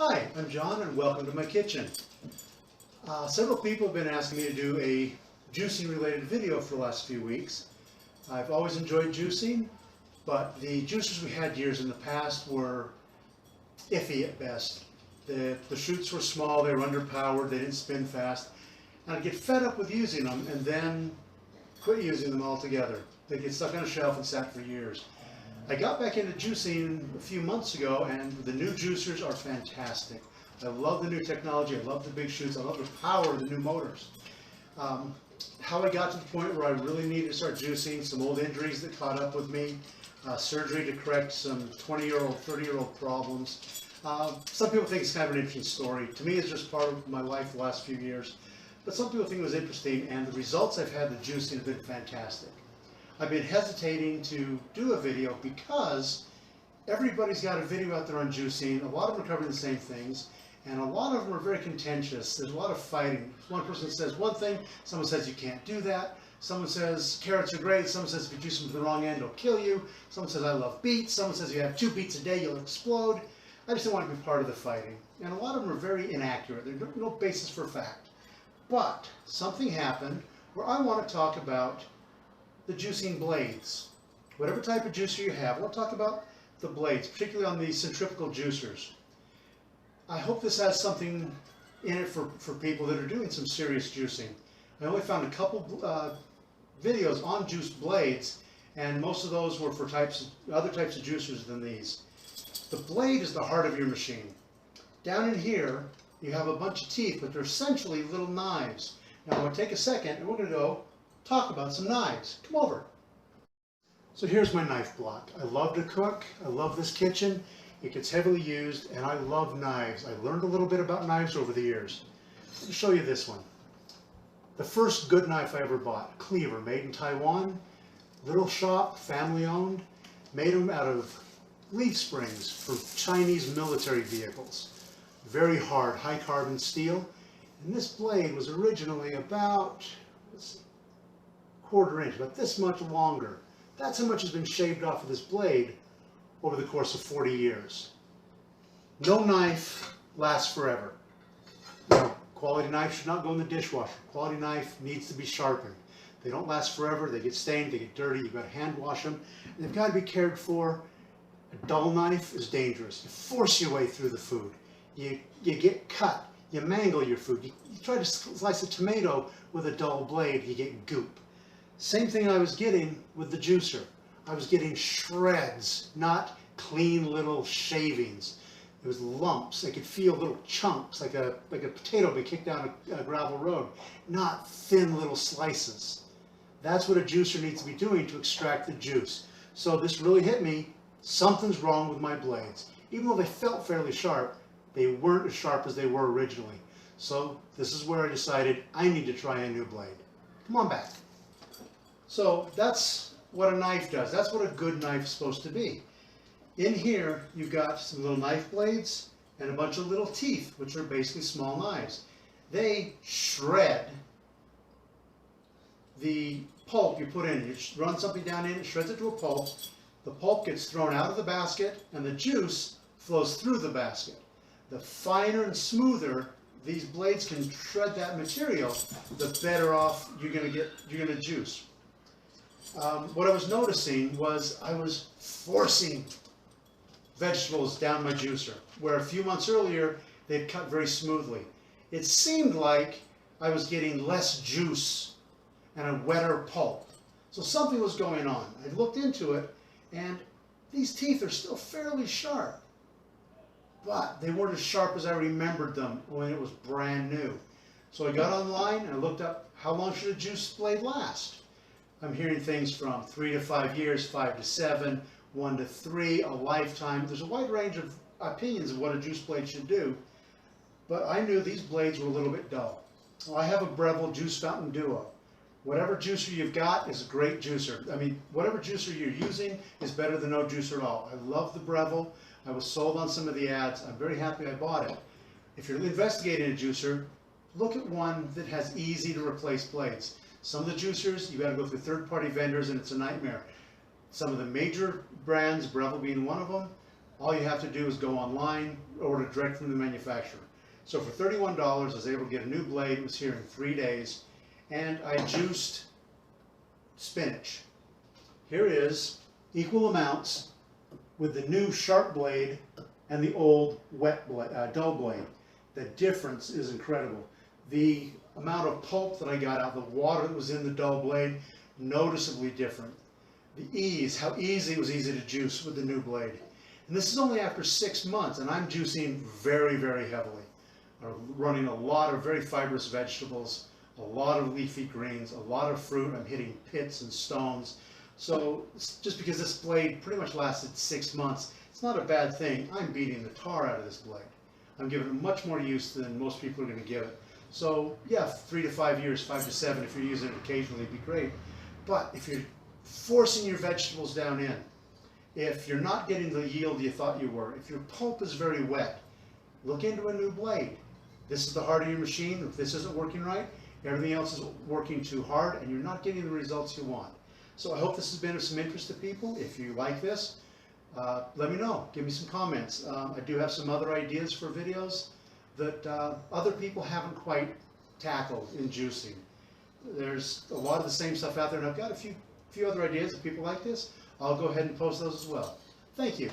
Hi, I'm John and welcome to my kitchen. Several people have been asking me to do a juicing related video for the last few weeks. I've always enjoyed juicing, but the juicers we had years in the past were iffy at best. The chutes were small, they were underpowered, they didn't spin fast, and I'd get fed up with using them and then quit using them altogether. They'd get stuck on a shelf and sat for years. I got back into juicing a few months ago, and the new juicers are fantastic. I love the new technology, I love the big chutes, I love the power of the new motors. How I got to the point where I really needed to start juicing, some old injuries that caught up with me, surgery to correct some 20-year-old, 30-year-old problems. Some people think it's kind of an interesting story. To me, it's just part of my life the last few years. But some people think it was interesting, and the results I've had with juicing have been fantastic. I've been hesitating to do a video because everybody's got a video out there on juicing. A lot of them are covering the same things, and a lot of them are very contentious. There's a lot of fighting. One person says one thing, someone says you can't do that. Someone says carrots are great. Someone says if you juice them to the wrong end, it'll kill you. Someone says I love beets. Someone says if you have 2 beets a day, you'll explode. I just don't want to be part of the fighting. And a lot of them are very inaccurate. There's no basis for fact. But something happened where I want to talk about the juicing blades. Whatever type of juicer you have, I want to talk about the blades, particularly on the centrifugal juicers. I hope this has something in it for people that are doing some serious juicing. I only found a couple videos on juice blades, and most of those were for other types of juicers than these. The blade is the heart of your machine. Down in here, you have a bunch of teeth, but they're essentially little knives. Now I'm going to take a second, and we're going to go talk about some knives. Come over. So here's my knife block. I love to cook. I love this kitchen. It gets heavily used, and I love knives. I learned a little bit about knives over the years. Let me show you this one. The first good knife I ever bought, Cleaver, made in Taiwan. Little shop, family owned. Made them out of leaf springs for Chinese military vehicles. Very hard, high carbon steel. And this blade was originally about, let's see, 1/4 inch, but this much longer. That's how much has been shaved off of this blade over the course of 40 years. No knife lasts forever. Now, quality knife should not go in the dishwasher. Quality knife needs to be sharpened. They don't last forever. They get stained, they get dirty. You've got to hand wash them. And they've got to be cared for. A dull knife is dangerous. You force your way through the food. You get cut. You mangle your food. You try to slice a tomato with a dull blade, you get goop. Same thing I was getting with the juicer. I was getting shreds, not clean little shavings. It was lumps. I could feel little chunks, like a potato being kicked down a gravel road, not thin little slices. That's what a juicer needs to be doing to extract the juice. So this really hit me. Something's wrong with my blades. Even though they felt fairly sharp, they weren't as sharp as they were originally. So this is where I decided I need to try a new blade. Come on back. So that's what a knife does. That's what a good knife is supposed to be. In here, you've got some little knife blades and a bunch of little teeth, which are basically small knives. They shred the pulp you put in. You run something down in, it shreds it to a pulp. The pulp gets thrown out of the basket, and the juice flows through the basket. The finer and smoother these blades can shred that material, the better off you're going to juice. What I was noticing was I was forcing vegetables down my juicer, where a few months earlier they'd cut very smoothly. It seemed like I was getting less juice and a wetter pulp. So something was going on. I looked into it, and these teeth are still fairly sharp, but they weren't as sharp as I remembered them when it was brand new. So I got online and I looked up how long should a juice blade last. I'm hearing things from 3 to 5 years, 5 to 7, 1 to 3, a lifetime. There's a wide range of opinions of what a juice blade should do, but I knew these blades were a little bit dull. Well, I have a Breville Juice Fountain Duo. Whatever juicer you've got is a great juicer. I mean, whatever juicer you're using is better than no juicer at all. I love the Breville. I was sold on some of the ads. I'm very happy I bought it. If you're investigating a juicer, look at one that has easy to replace blades. Some of the juicers, you got to go through third-party vendors, and it's a nightmare. Some of the major brands, Breville being one of them, All you have to do is go online, order direct from the manufacturer. So for $31, I was able to get a new blade. It was here in 3 days, and I juiced spinach. Here is equal amounts with the new sharp blade and the old wet blade, dull blade. The difference is incredible. The amount of pulp that I got out, the water that was in the dull blade, noticeably different. The ease, how easy it was easy to juice with the new blade. And this is only after 6 months, and I'm juicing very, very heavily. I'm running a lot of very fibrous vegetables, a lot of leafy greens, a lot of fruit. I'm hitting pits and stones. So just because this blade pretty much lasted 6 months, it's not a bad thing. I'm beating the tar out of this blade. I'm giving it much more use than most people are going to give it. So yeah, 3 to 5 years, 5 to 7, if you're using it occasionally, it'd be great. But if you're forcing your vegetables down in, if you're not getting the yield you thought you were, if your pulp is very wet, look into a new blade. This is the heart of your machine. If this isn't working right, everything else is working too hard, and you're not getting the results you want. So I hope this has been of some interest to people. If you like this, let me know. Give me some comments. I do have some other ideas for videos that other people haven't quite tackled in juicing. There's a lot of the same stuff out there, and I've got a few other ideas. If people like this, I'll go ahead and post those as well. Thank you.